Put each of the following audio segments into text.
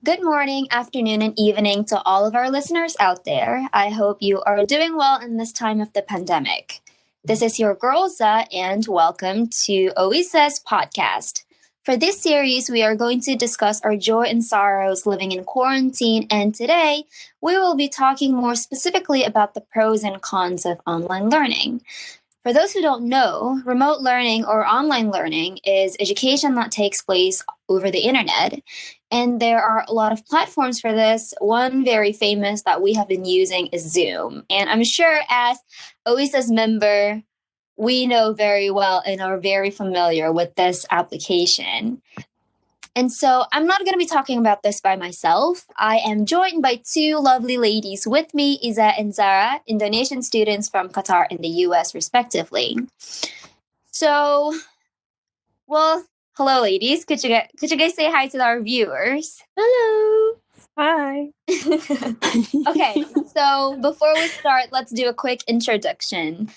Good morning, afternoon, and evening to all of our listeners out there. I hope you are doing well in this time of the pandemic. This is your girl, Za, and welcome to Oisa's podcast. For this series, we are going to discuss our joy and sorrows living in quarantine, and today we will be talking more specifically about the pros and cons of online learning. For those who don't know, remote learning or online learning is education that takes place over the internet. And there are a lot of platforms for this. One very famous that we have been using is Zoom. And I'm sure as OISA's member, we know very well and are very familiar with this application. And so I'm not going to be talking about this by myself. I am joined by two lovely ladies with me, Iza and Zara, Indonesian students from Qatar and the US, respectively. So, well, hello, ladies. Could you guys say hi to our viewers? Hello. Hi. Okay, so before we start, let's do a quick introduction.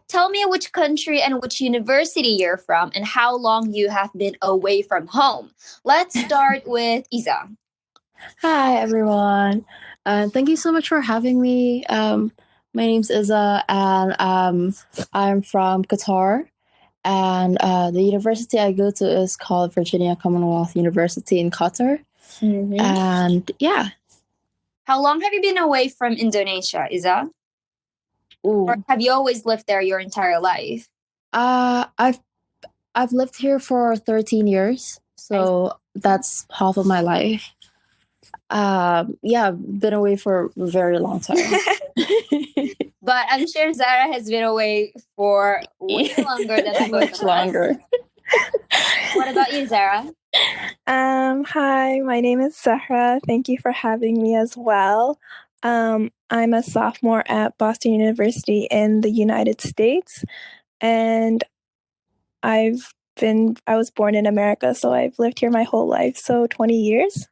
Tell me which country and which university you're from and how long you have been away from home. Let's start with Isa. Hi, everyone. Thank you so much for having me. My name's Iza, and I'm from Qatar. And the university I go to is called Virginia Commonwealth University in Qatar. Mm-hmm. And yeah. How long have you been away from Indonesia, Iza? Ooh. Or have you always lived there your entire life? I've lived here for 13 years, so that's half of my life. Yeah, I've been away for a very long time. But I'm sure Zara has been away for way longer than the both much longer. What about you, Zara? Hi, my name is Zahra. Thank you for having me as well. I'm a sophomore at Boston University in the United States, and I was born in America, so I've lived here my whole life, so 20 years.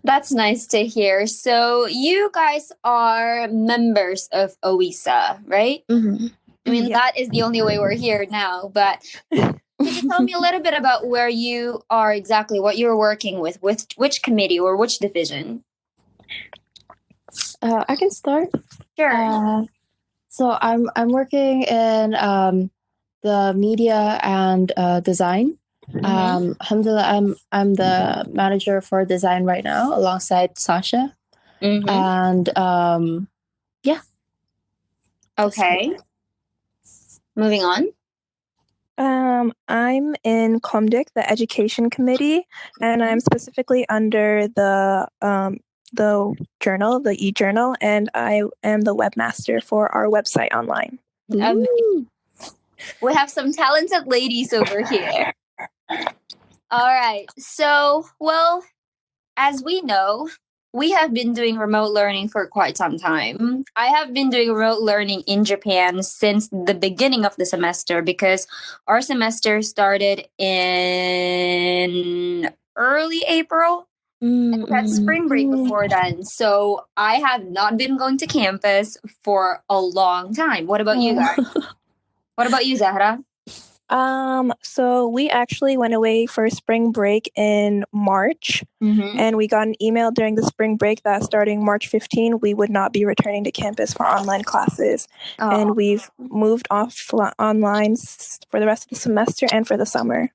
That's nice to hear. So you guys are members of OISA, right? Mm-hmm. I mean, that is the only way we're here now, but could you tell me a little bit about where you are exactly, what you're working with which committee or which division? I can start. Sure. So I'm working in the media and design. Alhamdulillah, I'm the manager for design right now alongside Sasha. And yeah. Okay. Moving on. I'm in ComDic, the education committee, and I'm specifically under the journal, the e-journal, and I am the webmaster for our website online. We have some talented ladies over here. All right. So, well, as we know, we have been doing remote learning for quite some time. I have been doing remote learning in Japan since the beginning of the semester because our semester started in early April. And we had spring break before then. So I have not been going to campus for a long time. What about you guys? What about you, Zahra? So we actually went away for spring break in March, and we got an email during the spring break that starting March 15, we would not be returning to campus for online classes. And we've moved off online for the rest of the semester and for the summer.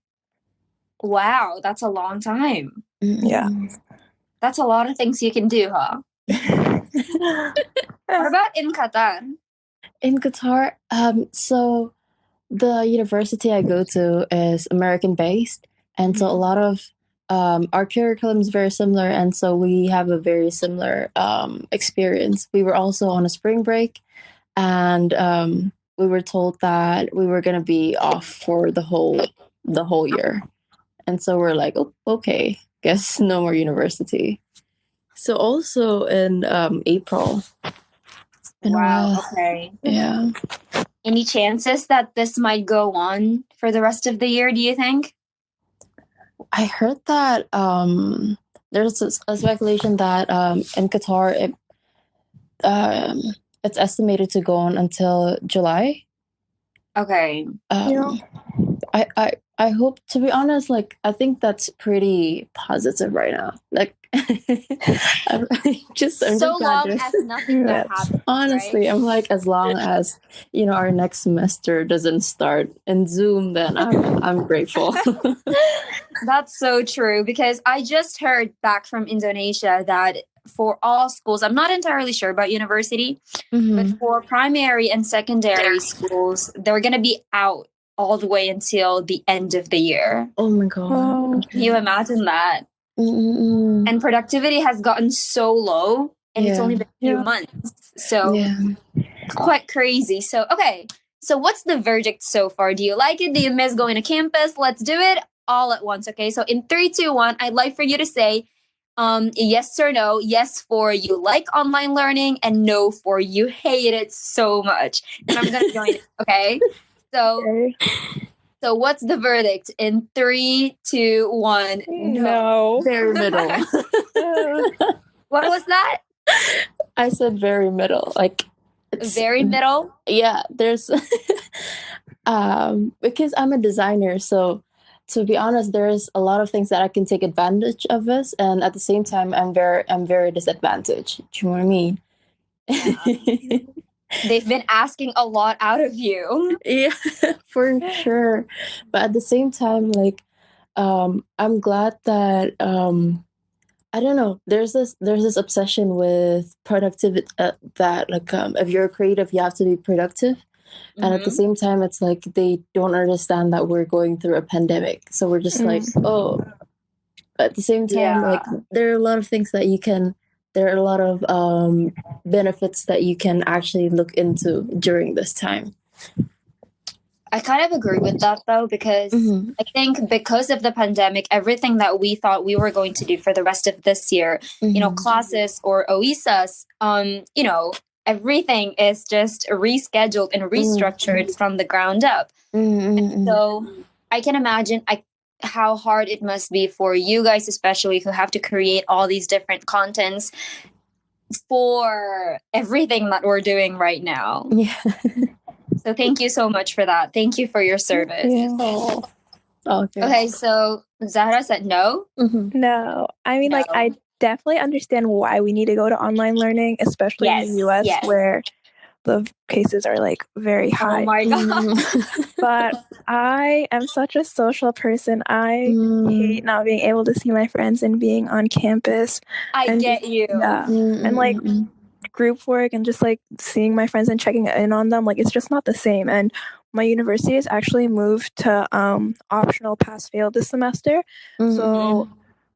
Wow, that's a long time. Yeah. That's a lot of things you can do, huh? What about in Qatar? In Qatar, so the university I go to is American-based, and so a lot of our curriculum is very similar, and so we have a very similar experience. We were also on a spring break, and we were told that we were going to be off for the whole year, and so we're like, oh, okay, guess no more university. So also in April. Wow. Okay. Yeah. Any chances that this might go on for the rest of the year, do you think? I heard that there's a speculation that in Qatar it's estimated to go on until July. Okay. I I hope, to be honest, like I think that's pretty positive right now. Like I'm just So glad long as nothing bad Yes. happens, honestly, right? I'm like, as long as our next semester doesn't start in Zoom, then I'm grateful. That's so true because I just heard back from Indonesia that for all schools, I'm not entirely sure about university, but Mhm. for primary and secondary schools, they're going to be out all the way until the end of the year. Oh my god. Oh. Can you imagine that? Mm-mm-mm. And productivity has gotten so low and it's Yeah. only been a few Yeah. months. So Yeah. it's quite crazy. So, okay. So, what's the verdict so far? Do you like it? Do you miss going to campus? Let's do it all at once. Okay. So, in 3, 2, 1, I'd like for you to say yes or no. Yes for you like online learning, and no for you hate it so much. And I'm going to join it. Okay. So, Okay. so what's the verdict in 3, 2, 1? No. Very middle. What was that? I said very middle. Like it's Very middle. yeah, there's because I'm a designer, so to be honest, there's a lot of things that I can take advantage of this, and at the same time I'm very disadvantaged. Do you know what I mean? They've been asking a lot out of you. Yeah, for sure. But at the same time, like I'm glad that I don't know. There's this obsession with productivity that like if you're creative, you have to be productive, and at the Mhm. same time, it's like they don't understand that we're going through a pandemic. So we're just like, oh. But at the same time, like Yeah. there are a lot of things that you can. There are a lot of benefits that you can actually look into during this time. I kind of agree with that though, because Mhm. I think because of the pandemic, everything that we thought we were going to do for the rest of this year, Mhm. classes or OISAs, everything is just rescheduled and restructured from the ground up. Mhm. So I can imagine how hard it must be for you guys, especially who have to create all these different contents for everything that we're doing right now. Yeah. So thank you so much for that. Thank you for your service. Yeah. Oh. Okay. Okay, so Zahra said no. Mhm. No. I mean, like, No. I definitely understand why we need to go to online learning, especially in the US Yes. where the cases are like very high. Oh my god. Mhm. But I am such a social person. I hate not being able to see my friends and being on campus. I and get just- you. Yeah. And like group work and just like seeing my friends and checking in on them, like it's just not the same. And my university has actually moved to optional pass fail this semester. So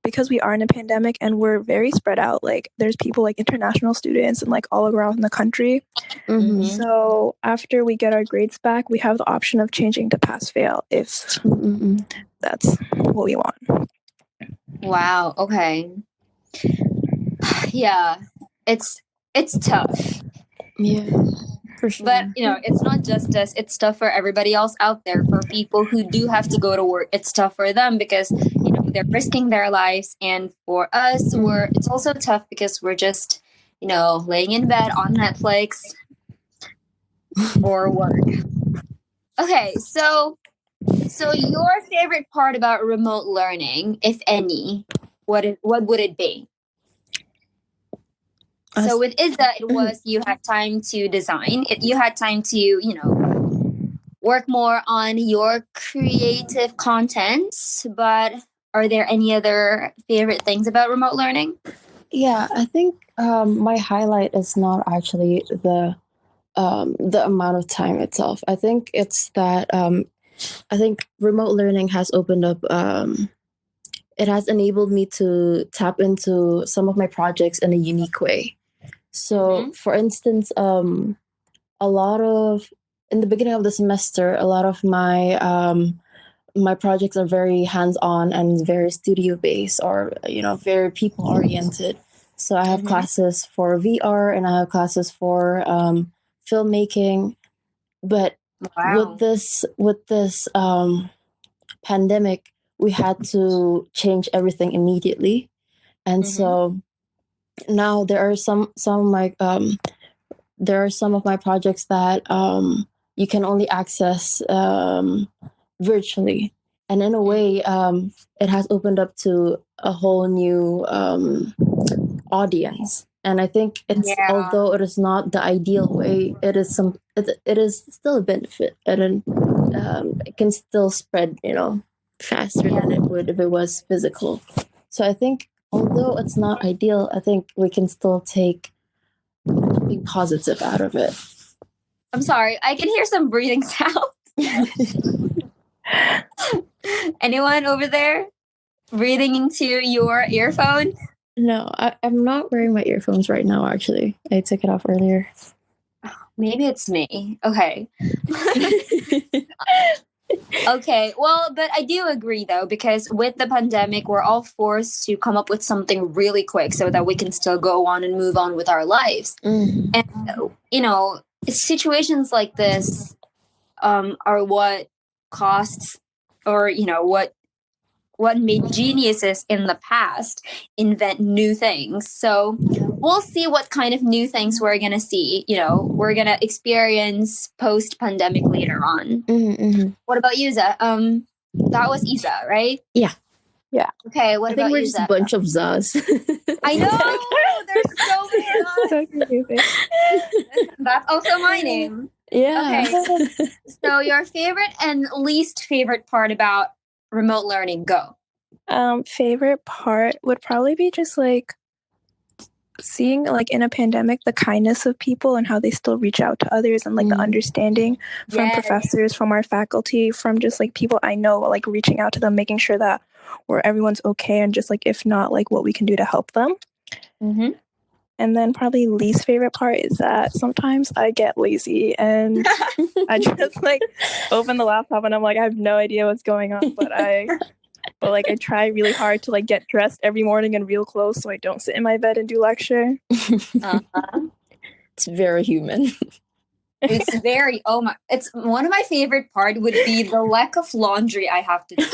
because we are in a pandemic and we're very spread out, like there's people like international students and like all around the country. Mhm. So after we get our grades back, we have the option of changing to pass fail if that's what we want. Wow. Okay. Yeah. It's tough. Yeah, for sure. But it's not just us. It's tough for everybody else out there. For people who do have to go to work, it's tough for them because they're risking their lives. And for us, it's also tough because we're just laying in bed on Netflix or work. Okay, so your favorite part about remote learning, if any, what would it be? So with Izza, it was you had time to design. You had time to, work more on your creative contents. But are there any other favorite things about remote learning? Yeah, I think my highlight is not actually the amount of time itself. I think it's that I think remote learning has opened up. It has enabled me to tap into some of my projects in a unique way. So, for instance, a lot of in the beginning of the semester, a lot of my projects are very hands-on and very studio based, or very people oriented. So I have classes for VR and I have classes for filmmaking. But Wow. with this pandemic, we had to change everything immediately, and so now there are some of my projects that you can only access virtually. And in a way, it has opened up to a whole new audience. And I think although it is not the ideal way, it is still a benefit, and it can still spread, faster than it would if it was physical. So I think although it's not ideal, I think we can still take something positive out of it. I'm sorry, I can hear some breathing sound. Anyone over there breathing into your earphone? No, I'm not wearing my earphones right now, actually. I took it off earlier. Maybe it's me. Okay. Okay, well, but I do agree though, because with the pandemic, we're all forced to come up with something really quick so that we can still go on and move on with our lives. Mm. And, situations like this are what costs, or, what made geniuses in the past invent new things. So we'll see what kind of new things we're going to see, we're going to experience post-pandemic later on. Mm-hmm. What about you, Za? That was Isa, right? Yeah. Okay, what I about think we're you, just Za? a bunch of Zaz. I know! There's so many Zaz. That's also my name. Yeah. Okay. So your favorite and least favorite part about remote learning, go. Favorite part would probably be just like seeing like in a pandemic the kindness of people and how they still reach out to others, and like the understanding from professors, from our faculty, from just like people I know, like reaching out to them, making sure that everyone's okay, and just like if not, like what we can do to help them. Mm-hmm. And then probably least favorite part is that sometimes I get lazy and I just like open the laptop and I'm like, I have no idea what's going on, but I try really hard to like get dressed every morning in real clothes so I don't sit in my bed and do lecture. It's very human. It's it's one of my favorite part would be the lack of laundry I have to do.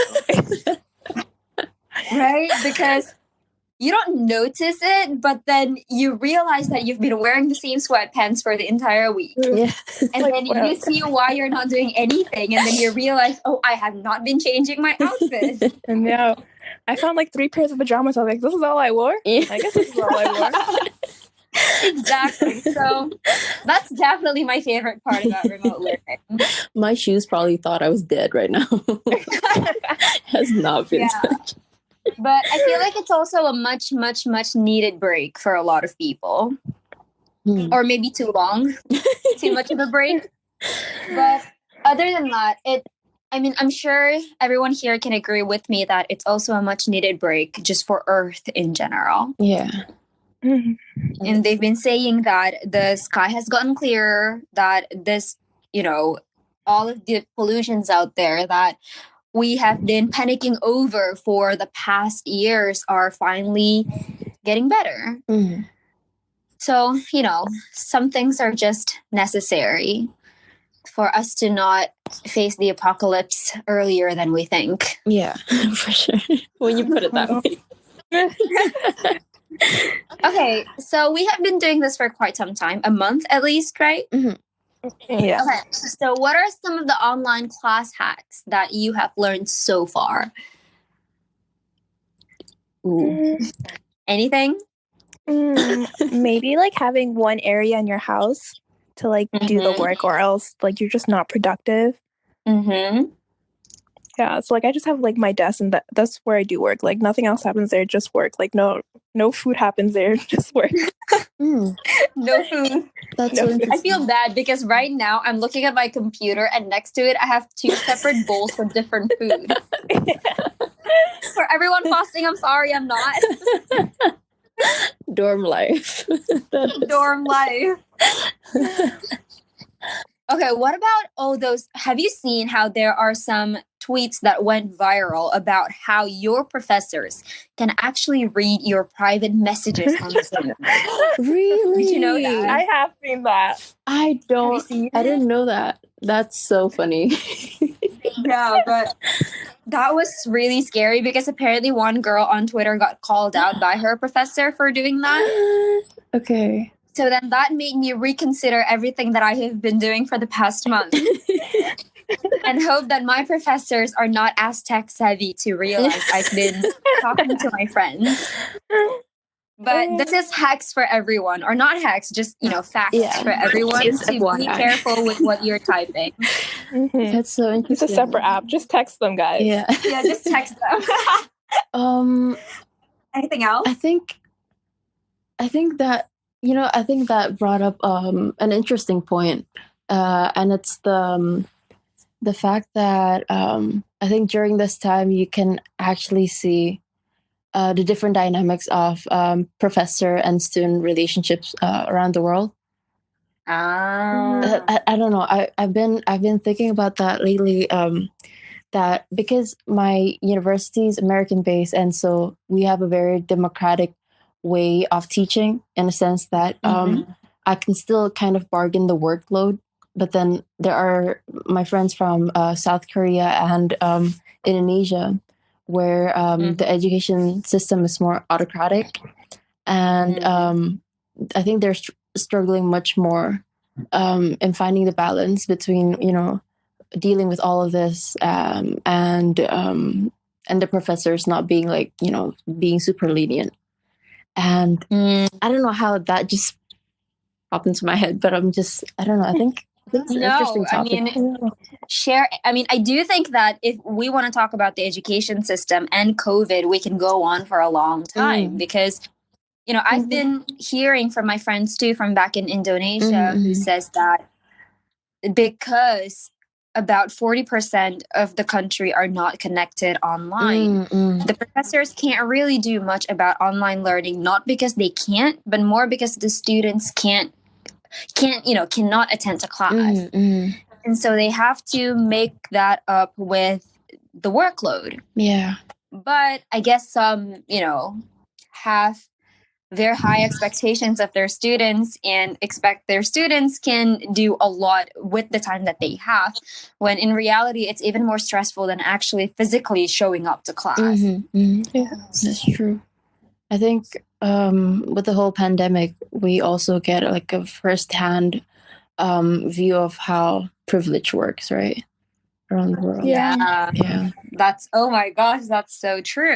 Right? Because you don't notice it, but then you realize that you've been wearing the same sweatpants for the entire week. Yeah. And then you see why you're not doing anything. And then you realize, I have not been changing my outfit. And now I found like 3 pairs of pajamas. I was like, this is all I wore? Yeah. I guess this is all I wore. Exactly. So that's definitely my favorite part about remote learning. My shoes probably thought I was dead right now. Has not been touched. But I feel like it's also a much, much, much needed break for a lot of people. Or maybe too long. Too much of a break. But other than that, I'm sure everyone here can agree with me that it's also a much needed break just for Earth in general. Yeah. And they've been saying that the sky has gotten clearer, that this, all of the pollutions out there that we have been panicking over for the past years are finally getting better. Mm. So, some things are just necessary for us to not face the apocalypse earlier than we think. Yeah, for sure. When you put it that way. Okay, so we have been doing this for quite some time, a month at least, right? Mm-hmm. Yeah. Okay, so what are some of the online class hacks that you have learned so far? Ooh. Anything? Maybe like having one area in your house to like do the work, or else like you're just not productive. Mm-hmm. Yeah, so like I just have like my desk, and that's where I do work. Like nothing else happens there, just work. Like no food happens there, just work. No food. That's so interesting. I feel bad because right now I'm looking at my computer and next to it I have 2 separate bowls for different food. For everyone fasting, I'm sorry, I'm not. Dorm life. Dorm life. Okay, what about all those? Have you seen how there are some tweets that went viral about how your professors can actually read your private messages on Zoom? Really? Did you know that? I have seen that. I didn't know that. That's so funny. Yeah, but that was really scary because apparently one girl on Twitter got called out by her professor for doing that. Okay. So then that made me reconsider everything that I have been doing for the past month. and hope that my professors are not as tech savvy to realize I've been talking to my friends. But this is hacks for everyone, or not hacks, just facts for everyone Just to be FYI. careful with what you're typing. That's so interesting. It's a separate app. Just text them, guys. Yeah. Yeah, just text them. Anything else? I think that brought up an interesting point, and it's the fact that I think during this time you can actually see the different dynamics of professor and student relationships around the world. I don't know. I've been thinking about that lately. That because my university is American based, and so we have a very democratic way of teaching in a sense that I can still kind of bargain the workload. But then there are my friends from South Korea and Indonesia, where the education system is more autocratic, and I think they're struggling much more in finding the balance between dealing with all of this and the professors not being being super lenient. And I don't know how that just popped into my head, but I don't know. I think it's an interesting topic. I do think that if we want to talk about the education system and COVID, we can go on for a long time because I've been hearing from my friends too from back in Indonesia who says that because about 40% of the country are not connected online, the professors can't really do much about online learning, not because they can't, but more because the students cannot attend to class. And so they have to make that up with the workload. Yeah. But I guess some, have very high expectations of their students and expect their students can do a lot with the time that they have, when in reality, it's even more stressful than actually physically showing up to class. Yeah, that's true. I think with the whole pandemic, we also get like a firsthand view of how privilege works, right? Around the world. Yeah. That's, oh my gosh, that's so true.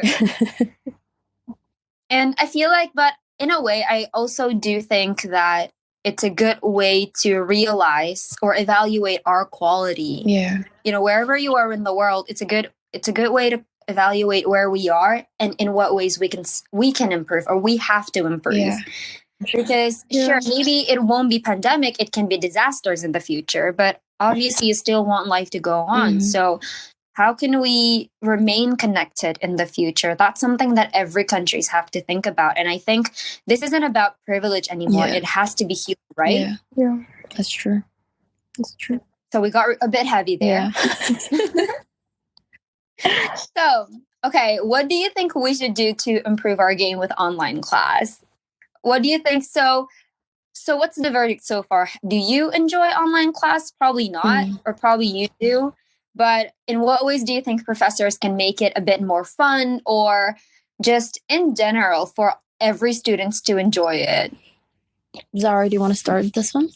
And I feel like, but in a way, I also do think that it's a good way to realize or evaluate our quality. Yeah. Wherever you are in the world, it's a good way to evaluate where we are and in what ways we can improve, or we have to improve. Yeah. Because sure, maybe it won't be pandemic, it can be disasters in the future, but obviously you still want life to go on. So how can we remain connected in the future? That's something that every countries have to think about. And I think this isn't about privilege anymore. It has to be human, right? Yeah. That's true. So we got a bit heavy there. So, okay, what do you think we should do to improve our game with online class? What do you think? So what's the verdict so far? Do you enjoy online class? Probably not, or probably you do. But in what ways do you think professors can make it a bit more fun, or just in general for every student to enjoy it? Zara, do you want to start this one?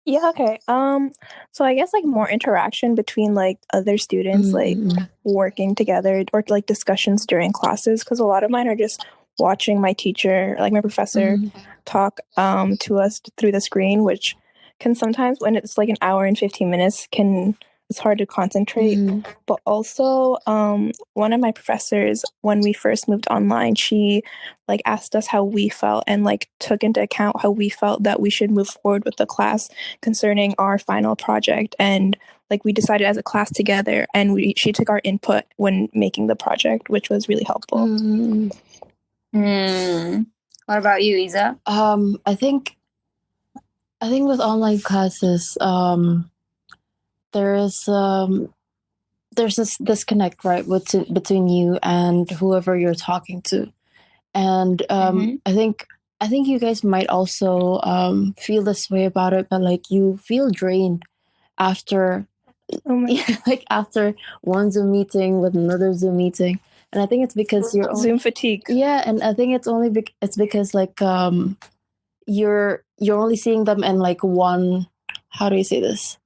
Yeah, okay. So I guess like more interaction between like other students, like working together, or like discussions during classes, because a lot of mine are just watching my teacher, like my professor, talk to us through the screen, which can sometimes, when it's like an hour and 15 minutes, it's hard to concentrate. But also, one of my professors, when we first moved online, she like asked us how we felt and like took into account how we felt that we should move forward with the class concerning our final project. And like we decided as a class together, and she took our input when making the project, which was really helpful. What about you, Isa? I think with online classes, there's this disconnect, right, between you and whoever you're talking to, and I think you guys might also feel this way about it, but like you feel drained after after one Zoom meeting with another Zoom meeting, and I think it's because you're Zoom fatigue. Yeah, and I think it's because like you're only seeing them in like one, how do you say this?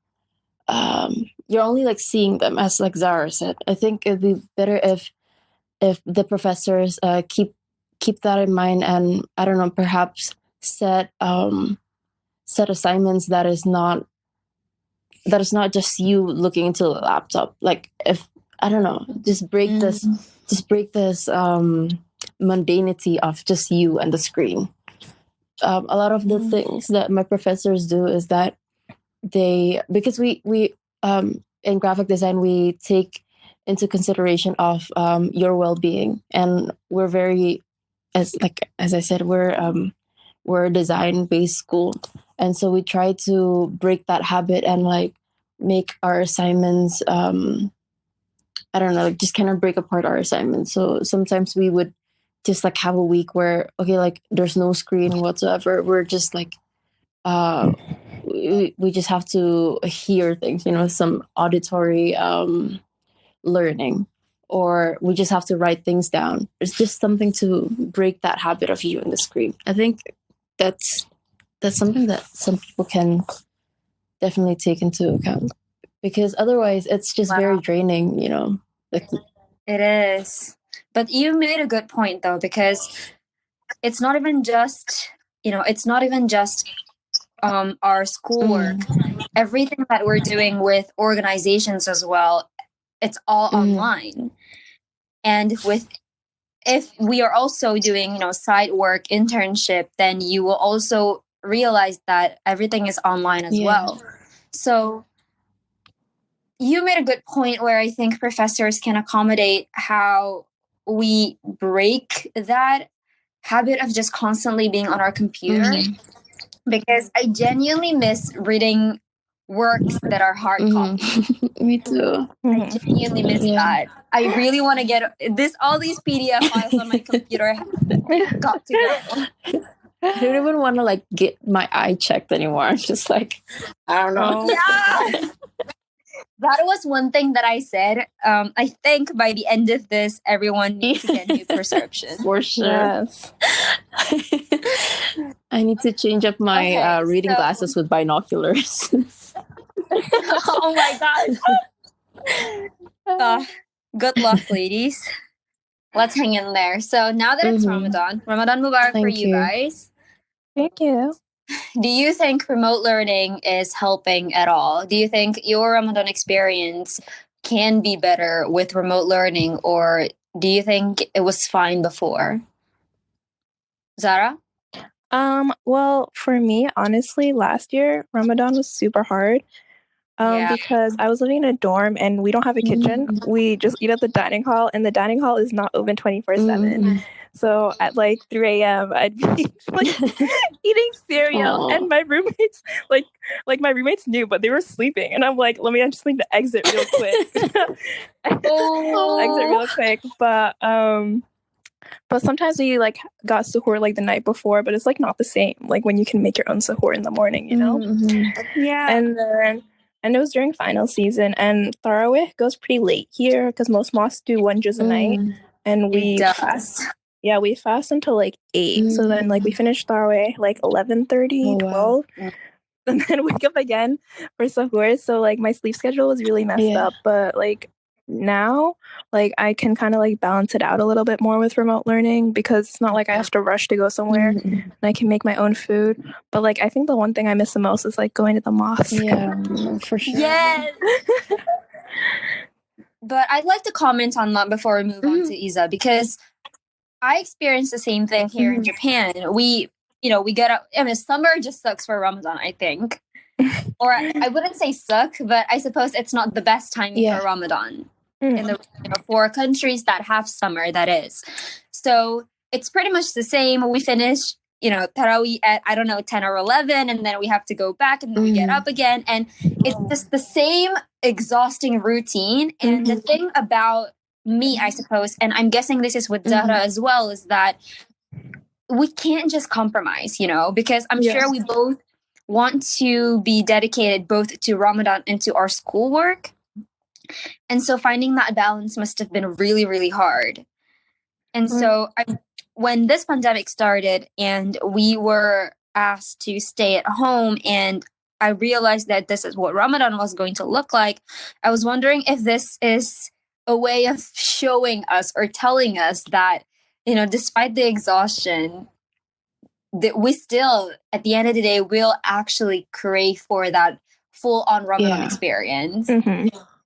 you're only like seeing them, as like Zara said. I think it'd be better if the professors keep that in mind, and I don't know, perhaps set set assignments that is not just you looking into the laptop. Like, if I don't know, just break this mundanity of just you and the screen. A lot of the things that my professors do is that because we in graphic design, we take into consideration of your well-being, and we're very, as I said, we're a design based school, and so we try to break that habit and like make our assignments I don't know, like just kind of break apart our assignments. So sometimes we would just like have a week where, okay, like there's no screen whatsoever, we're just like we just have to hear things, some auditory learning, or we just have to write things down. It's just something to break that habit of you and the screen. I think that's something that some people can definitely take into account, because otherwise it's just very draining, like, It is. But you made a good point though, because it's not even just our schoolwork. Everything that we're doing with organizations as well, it's all online. And if we are also doing, side work, internship, then you will also realize that everything is online as well. So you made a good point where I think professors can accommodate how we break that habit of just constantly being on our computer. Because I genuinely miss reading works that are hard copy. Me too. I genuinely miss that. I really want to get all these PDF files on my computer got to go. I don't even want to like get my eye checked anymore. I'm just like, I don't know. Yeah. That was one thing that I said. I think by the end of this, everyone needs to get new prescriptions. For sure. Yes. I need to change up my reading glasses with binoculars. Oh my gosh. Good luck, ladies. Let's hang in there. So now that it's Ramadan Mubarak for you guys. Thank you. Do you think remote learning is helping at all? Do you think your Ramadan experience can be better with remote learning, or do you think it was fine before? Zara? Well, for me, honestly, last year, Ramadan was super hard. Because I was living in a dorm and we don't have a kitchen. We just eat at the dining hall, and the dining hall is not open 24/7. So at like 3 a.m., I'd be like eating cereal, and my roommates, like my roommates knew, but they were sleeping, and I'm like, I just need to exit real quick. Exit real quick, but sometimes we like got suhoor like the night before, but it's like not the same. Like when you can make your own suhoor in the morning, Yeah. And it was during final season, and Tarawih goes pretty late here because most mosques do one juz a night, and we fast. Yeah, we fast until like 8. So then like we finish Tarawih like 11:30, 12, and then wake up again for sahur. So like my sleep schedule was really messed up, but like now like I can kind of like balance it out a little bit more with remote learning, because it's not like I have to rush to go somewhere, and I can make my own food. But like I think the one thing I miss the most is like going to the mosque. Yeah, for sure. Yes. But I'd like to comment on that before we move on to Isa, because I experienced the same thing here in Japan. We get up. I mean, summer just sucks for Ramadan, I think. Or I wouldn't say suck, but I suppose it's not the best time for Ramadan in the for countries that have summer, that is. So it's pretty much the same. We finish, Tarawih at, 10 or 11, and then we have to go back, and then we get up again. And it's just the same exhausting routine. And the thing about me, I suppose, and I'm guessing this is with Zahra as well, is that we can't just compromise, because I'm sure we both want to be dedicated both to Ramadan and to our schoolwork. And so finding that balance must have been really, really hard. And so when this pandemic started and we were asked to stay at home, and I realized that this is what Ramadan was going to look like, I was wondering if this is a way of showing us or telling us that, despite the exhaustion, that we still, at the end of the day, will actually crave for that full-on Ramadan experience.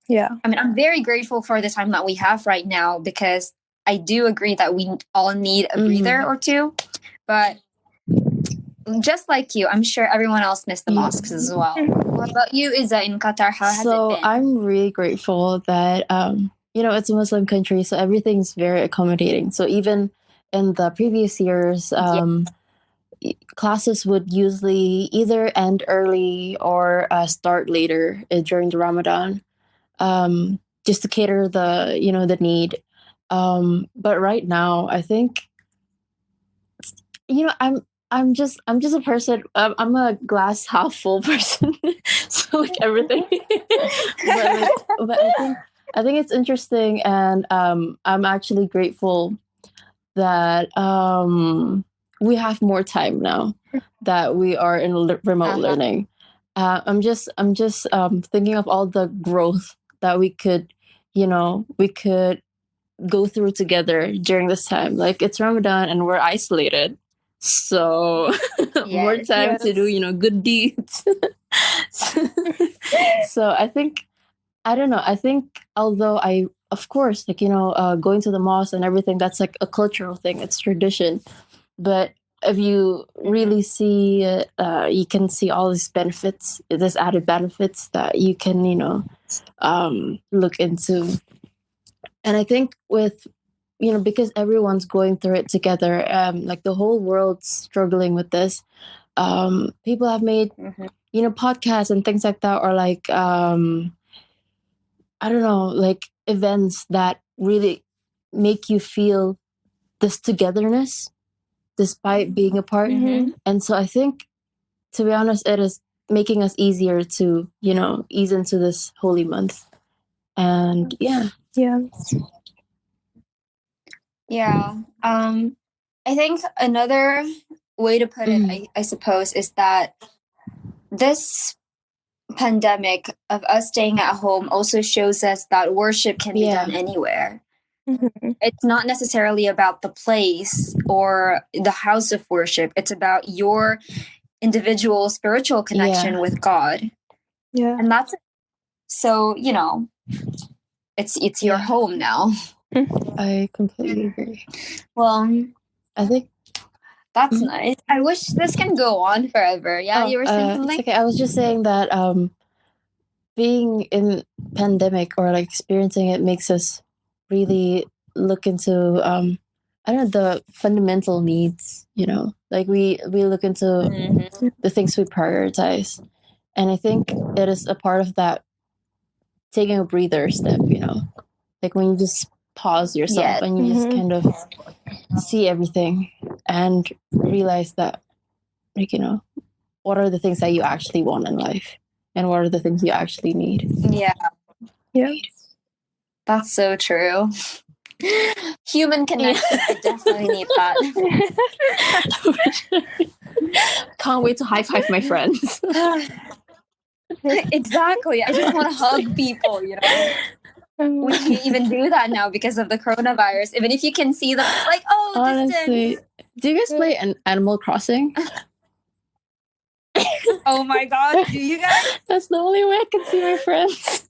Yeah. I mean, I'm very grateful for the time that we have right now, because I do agree that we all need a breather or two. But just like you, I'm sure everyone else missed the mosques as well. What about you, Iza, in Qatar? How has it been? I'm really grateful that it's a Muslim country, so everything's very accommodating. So even in the previous years, classes would usually either end early or start later during the Ramadan, just to cater the need. But right now, I think I'm just a person. I'm a glass half full person, so like everything. but I think it's interesting, and I'm actually grateful that we have more time now that we are in remote learning. I'm just thinking of all the growth that we could go through together during this time. Like, it's Ramadan and we're isolated, so more time to do good deeds. So I think, I don't know, I think, although I, of course, like, going to the mosque and everything, that's like a cultural thing, it's tradition. But if you really see it, you can see all these benefits, this added benefits that you can look into. And I think with because everyone's going through it together, like the whole world's struggling with this, people have made podcasts and things like that, or like I don't know, like events that really make you feel this togetherness despite being apart. And so I think, to be honest, it is making us easier to ease into this holy month. And yeah. I think another way to put it, I suppose, is that this pandemic of us staying at home also shows us that worship can be done anywhere. It's not necessarily about the place or the house of worship. It's about your individual spiritual connection with God. And that's it. So, it's your home now. I completely agree. Well, I think that's nice. I wish this can go on forever. Yeah, you were saying something? It's okay. I was just saying that being in pandemic or like experiencing it makes us really look into I don't know, the fundamental needs, like we look into the things we prioritize. And I think it is a part of that taking a breather step, like when you just pause yourself and you just kind of see everything and realize that, like, what are the things that you actually want in life and what are the things you actually need. Yeah, that's so true. Human connection, I definitely need that. Can't wait to high five my friends. Exactly. I just want to hug people, We can't even do that now because of the coronavirus. Even if you can see them, it's like, honestly, distance. Do you guys play an Animal Crossing? Oh my god, do you guys? That's the only way I can see my friends.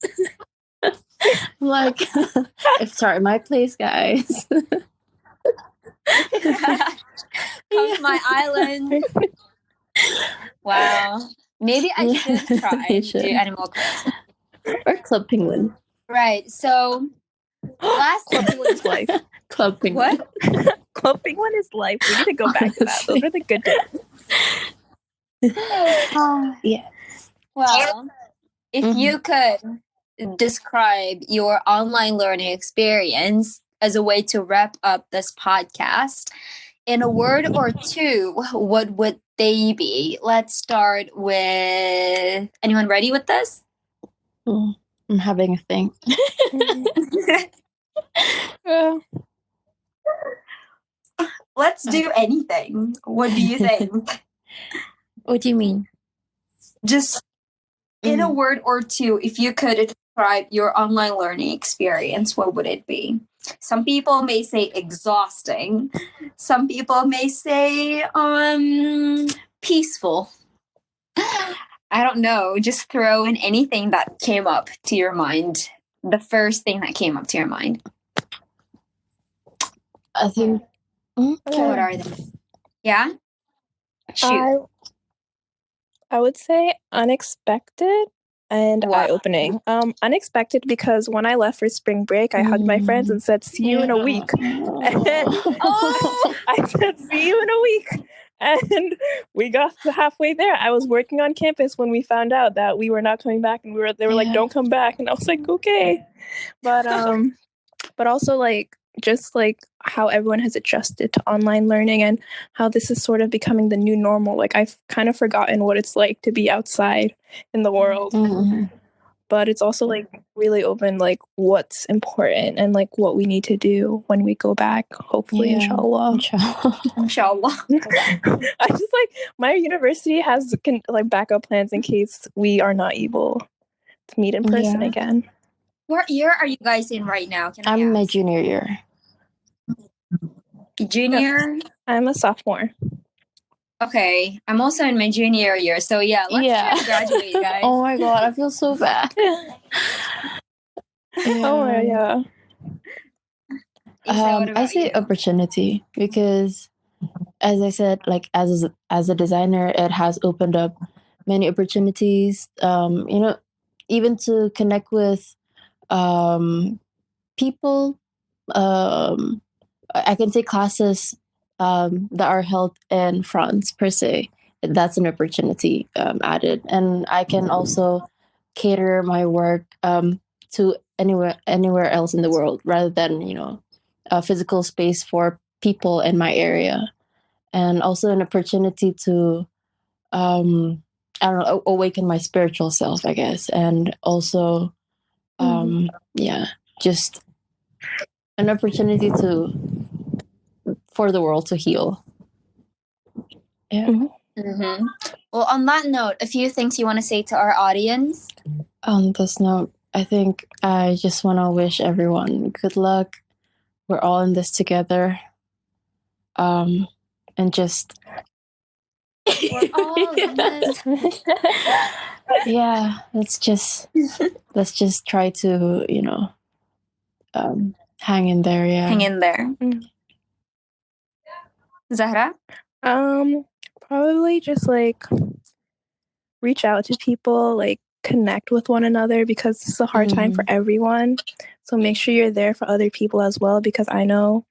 Like, sorry, my place, guys. Come to my island. Wow. Maybe I should try and do Animal Crossing. Or Club Penguin. Right. So, last Club Penguin is life. Club Penguin. What? Club Penguin is life. We need to go back to that. Those are the good days. Yes. Well, if you could describe your online learning experience as a way to wrap up this podcast in a word or two, what would they be? Let's start with, anyone ready with this? I'm having a think. Let's do anything. What do you think? What do you mean? Just in a word or two, if you could describe your online learning experience, what would it be? Some people may say exhausting. Some people may say peaceful. I don't know. Just throw in anything that came up to your mind. The first thing that came up to your mind. I think. What are they? Yeah? Shoot. I would say unexpected and Wow. eye-opening. Unexpected because when I left for spring break, I hugged my friends and said, "See you in a week." And I said, "See you in a week." And we got halfway there. I was working on campus when we found out that we were not coming back, and they were like, "Don't come back," and I was like, "Okay." But also like just like how everyone has adjusted to online learning and how this is sort of becoming the new normal. Like I've kind of forgotten what it's like to be outside in the world. But it's also like really open like what's important and like what we need to do when we go back, hopefully. Inshallah. Inshallah. I just like my university has like backup plans in case we are not able to meet in person again. What year are you guys in right now? I'm in my junior year. Junior? I'm a sophomore. Okay, I'm also in my junior year, so yeah, let's try to graduate, guys. Oh my god, I feel so bad. Oh yeah. I say opportunity because, as I said, like as a designer, it has opened up many opportunities. Even to connect with people. I can take classes that are held in France per se. That's an opportunity added, and I can also cater my work to anywhere else in the world rather than a physical space for people in my area, and also an opportunity to I don't know, awaken my spiritual self, I guess, and also just an opportunity for the world to heal. Well, on that note, a few things you want to say to our audience? On this note, I think I just want to wish everyone good luck. We're all in this together. And just we're all in this. let's just try to hang in there. Hang in there. Zahra? Probably just like reach out to people, like connect with one another, because it's a hard time for everyone. So make sure you're there for other people as well, because I know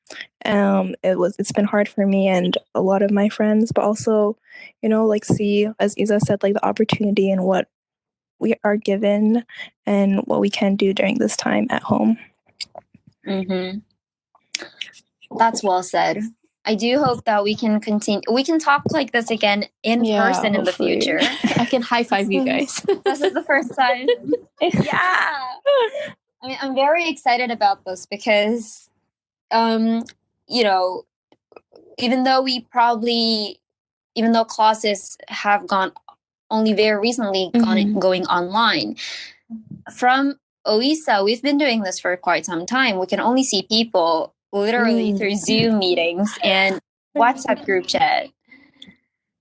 it's been hard for me and a lot of my friends, but also, like see, as Isa said, like the opportunity and what we are given and what we can do during this time at home. That's well said. I do hope that we can continue. We can talk like this again in person in the future. I can high five you guys. This is the first time. Yeah. I mean, I'm very excited about this because, even though classes have gone only very recently going online, from OISA, we've been doing this for quite some time. We can only see people literally through Zoom meetings and WhatsApp group chat.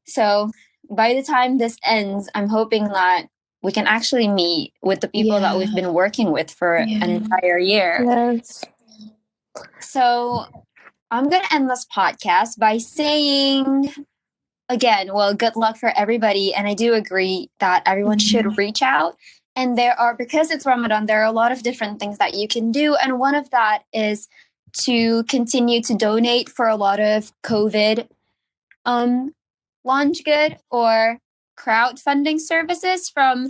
So by the time this ends, I'm hoping that we can actually meet with the people that we've been working with for an entire year. Yes. So I'm going to end this podcast by saying, again, well, good luck for everybody. And I do agree that everyone should reach out. And because it's Ramadan, there are a lot of different things that you can do. And one of that is to continue to donate for a lot of COVID launch good or crowdfunding services from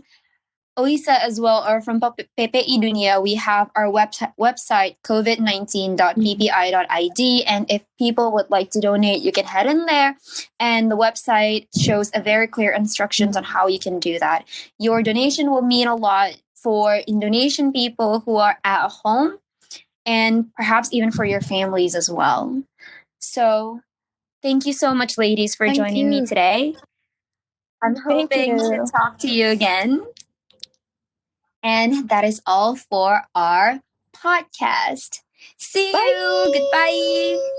OISA as well, or from PPID Dunia. We have our website, covid19.ppi.id. And if people would like to donate, you can head in there. And the website shows a very clear instructions on how you can do that. Your donation will mean a lot for Indonesian people who are at home, and perhaps even for your families as well. So thank you so much, ladies, for joining me today. I'm hoping to talk to you again. And that is all for our podcast. See Bye. you. Goodbye.